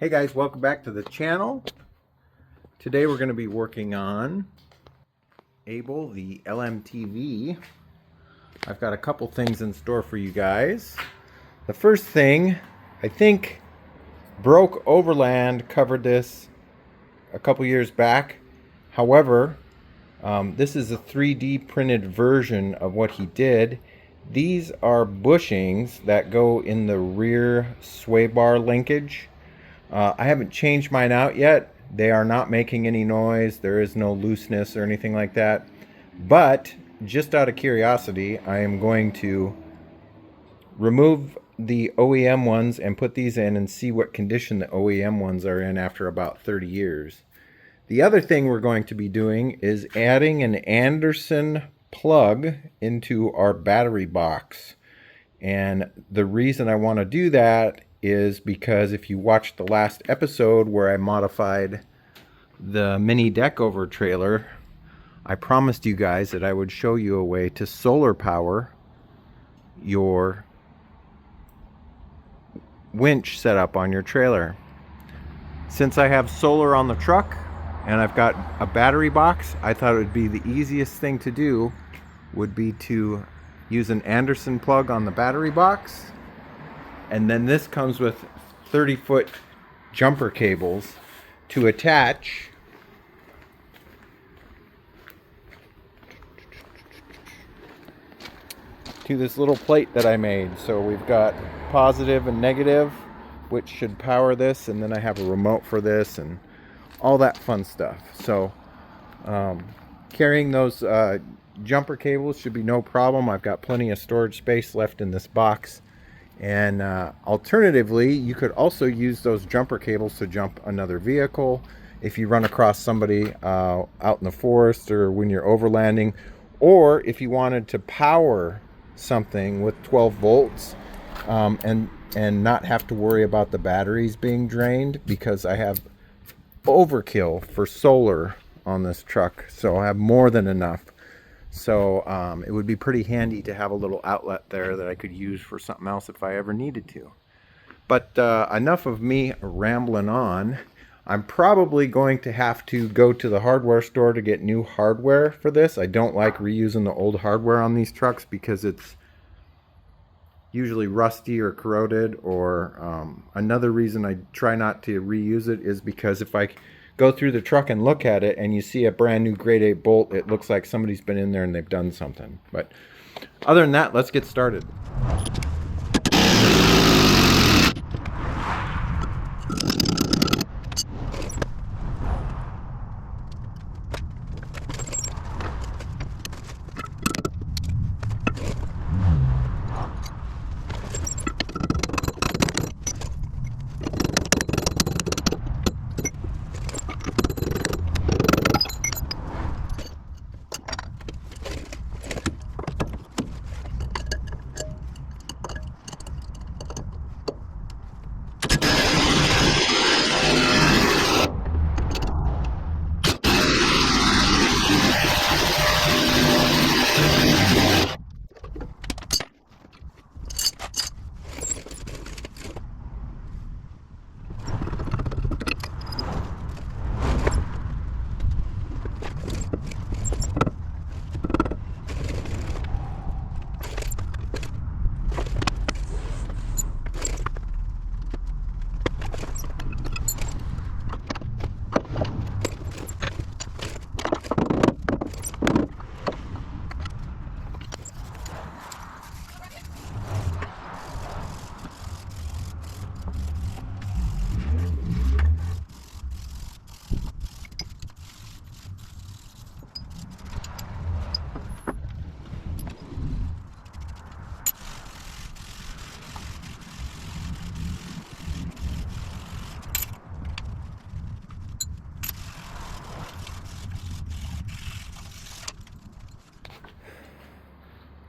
Hey guys, welcome back to the channel. Today we're going to be working on Abel the LMTV. I've got a couple things in store for you guys. The first thing, I think Broke Overland covered this a couple years back. However, this is a 3D printed version of what he did. These are bushings that go in the rear sway bar linkage. I haven't changed mine out yet. They are not making any noise. There is no looseness or anything like that. But just out of curiosity, I am going to remove the OEM ones and put these in and see what condition the OEM ones are in after about 30 years. The other thing we're going to be doing is adding an Anderson plug into our battery box. And the reason I want to do that is because if you watched the last episode where I modified the mini deck over trailer, I promised you guys that I would show you a way to solar power your winch setup on your trailer. Since I have solar on the truck and I've got a battery box, I thought it would be the easiest thing to do would be to use an Anderson plug on the battery box. And then this comes with 30-foot jumper cables to attach to this little plate that I made. So we've got positive and negative, which should power this, and then I have a remote for this and all that fun stuff. So carrying those jumper cables should be no problem. I've got plenty of storage space left in this box. And alternatively, you could also use those jumper cables to jump another vehicle if you run across somebody out in the forest or when you're overlanding, or if you wanted to power something with 12 volts and not have to worry about the batteries being drained, because I have overkill for solar on this truck, so I have more than enough. So it would be pretty handy to have a little outlet there that I could use for something else if I ever needed to. But enough of me rambling on. I'm probably going to have to go to the hardware store to get new hardware for this. I don't like reusing the old hardware on these trucks because it's usually rusty or corroded, or another reason I try not to reuse it is because if I go through the truck and look at it and you see a brand new grade 8 bolt, it looks like somebody's been in there and they've done something. But other than that, let's get started.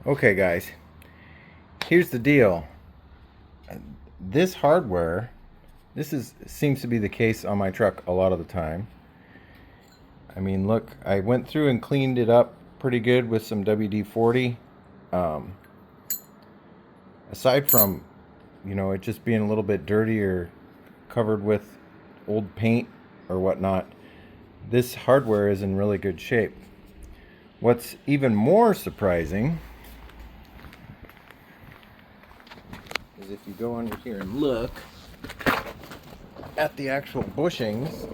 Okay guys, here's the deal. This hardware, seems to be the case on my truck a lot of the time. I mean, look, I went through and cleaned it up pretty good with some WD-40. Aside from, you know, it just being a little bit dirty or covered with old paint or whatnot. This hardware is in really good shape. What's even more surprising is if you go under here and look at the actual bushings,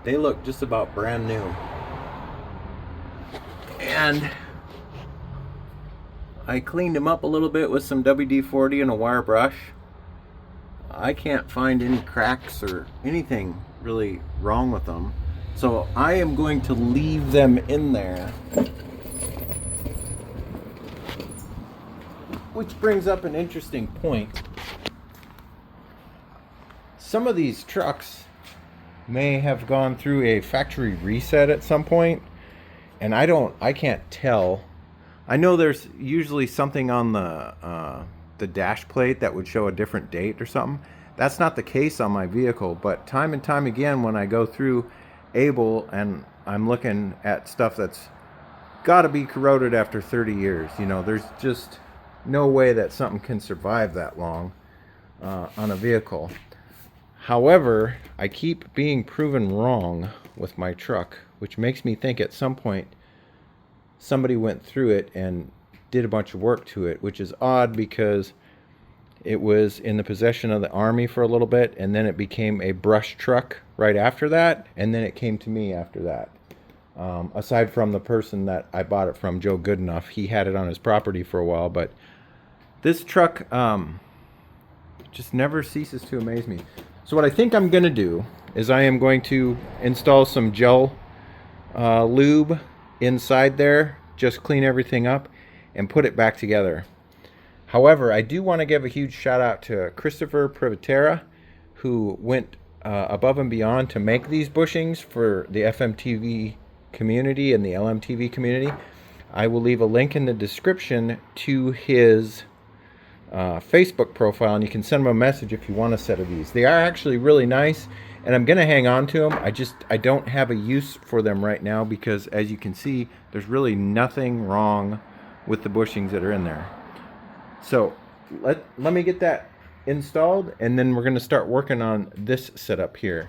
they look just about brand new. And I cleaned them up a little bit with some WD-40 and a wire brush. I can't find any cracks or anything really wrong with them. So I am going to leave them in there. Which brings up an interesting point. Some of these trucks may have gone through a factory reset at some point, and I can't tell. I know there's usually something on the dash plate that would show a different date or something. That's not the case on my vehicle, but time and time again when I go through Abel and I'm looking at stuff that's got to be corroded after 30 years, you know, there's just no way that something can survive that long on a vehicle. However, I keep being proven wrong with my truck, which makes me think at some point somebody went through it and did a bunch of work to it, which is odd because it was in the possession of the Army for a little bit, and then it became a brush truck right after that, and then it came to me after that. Aside from the person that I bought it from, Joe Goodenough, he had it on his property for a while, but this truck just never ceases to amaze me. So what I think I'm going to do is I am going to install some gel lube inside there, just clean everything up and put it back together. However, I do want to give a huge shout out to Christopher Privatera, who went above and beyond to make these bushings for the FMTV community and the LMTV community. I will leave a link in the description to his Facebook profile, and you can send him a message if you want a set of these. They are actually really nice, and I'm going to hang on to them. I don't have a use for them right now because, as you can see, there's really nothing wrong with the bushings that are in there. So let me get that installed, and then we're going to start working on this setup here.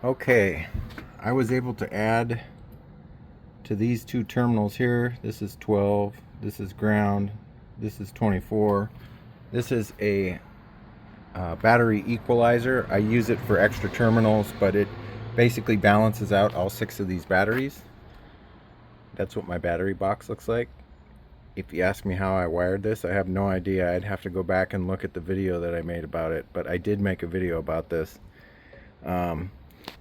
Okay, I was able to add to these two terminals here. This is 12, this is ground, this is 24. This is a battery equalizer. I use it for extra terminals, but it basically balances out all 6 of these batteries. That's what my battery box looks like. If you ask me how I wired this, I have no idea. I'd have to go back and look at the video that I made about it, but I did make a video about this.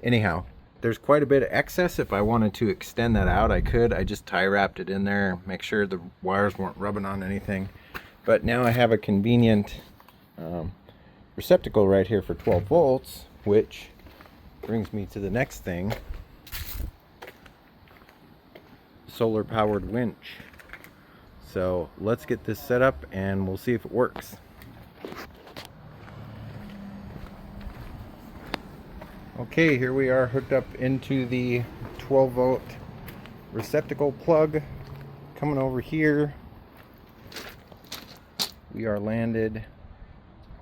Anyhow, there's quite a bit of excess. If I wanted to extend that out, I could. I just tie wrapped it in there, make sure the wires weren't rubbing on anything. But now I have a convenient receptacle right here for 12 volts, which brings me to the next thing. Solar powered winch. So let's get this set up and we'll see if it works. Okay, here we are hooked up into the 12 volt receptacle plug. Coming over here, we are landed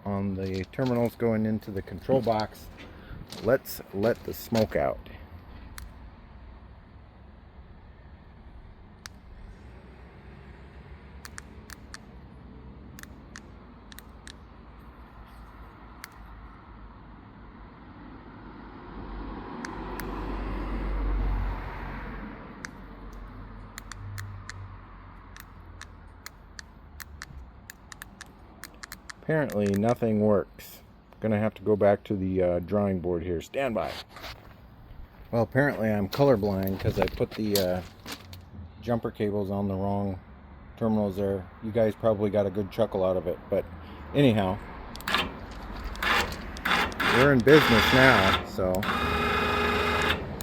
on the terminals going into the control box. Let's let the smoke out. Apparently nothing works. Gonna have to go back to the drawing board here. Stand by. Well, apparently I'm colorblind because I put the jumper cables on the wrong terminals there. You guys probably got a good chuckle out of it, but anyhow, we're in business now, so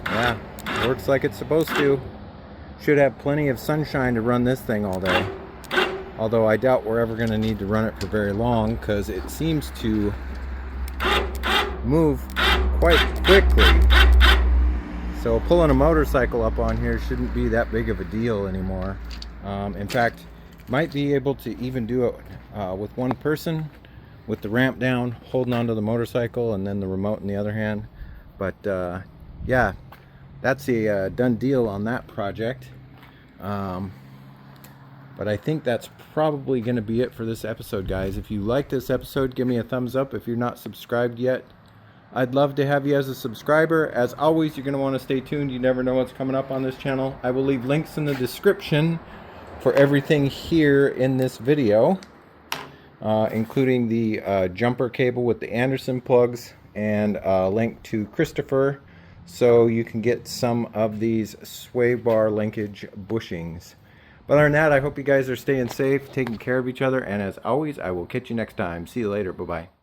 yeah, works like it's supposed to. Should have plenty of sunshine to run this thing all day. Although I doubt we're ever going to need to run it for very long because it seems to move quite quickly. So pulling a motorcycle up on here shouldn't be that big of a deal anymore. In fact, might be able to even do it with one person with the ramp down, holding onto the motorcycle and then the remote in the other hand. But yeah, that's a done deal on that project. But I think that's probably going to be it for this episode, guys. If you like this episode, give me a thumbs up. If you're not subscribed yet, I'd love to have you as a subscriber. As always, you're going to want to stay tuned. You never know what's coming up on this channel. I will leave links in the description for everything here in this video, including the jumper cable with the Anderson plugs and a link to Christopher, so you can get some of these sway bar linkage bushings. But other than that, I hope you guys are staying safe, taking care of each other, and as always, I will catch you next time. See you later. Bye-bye.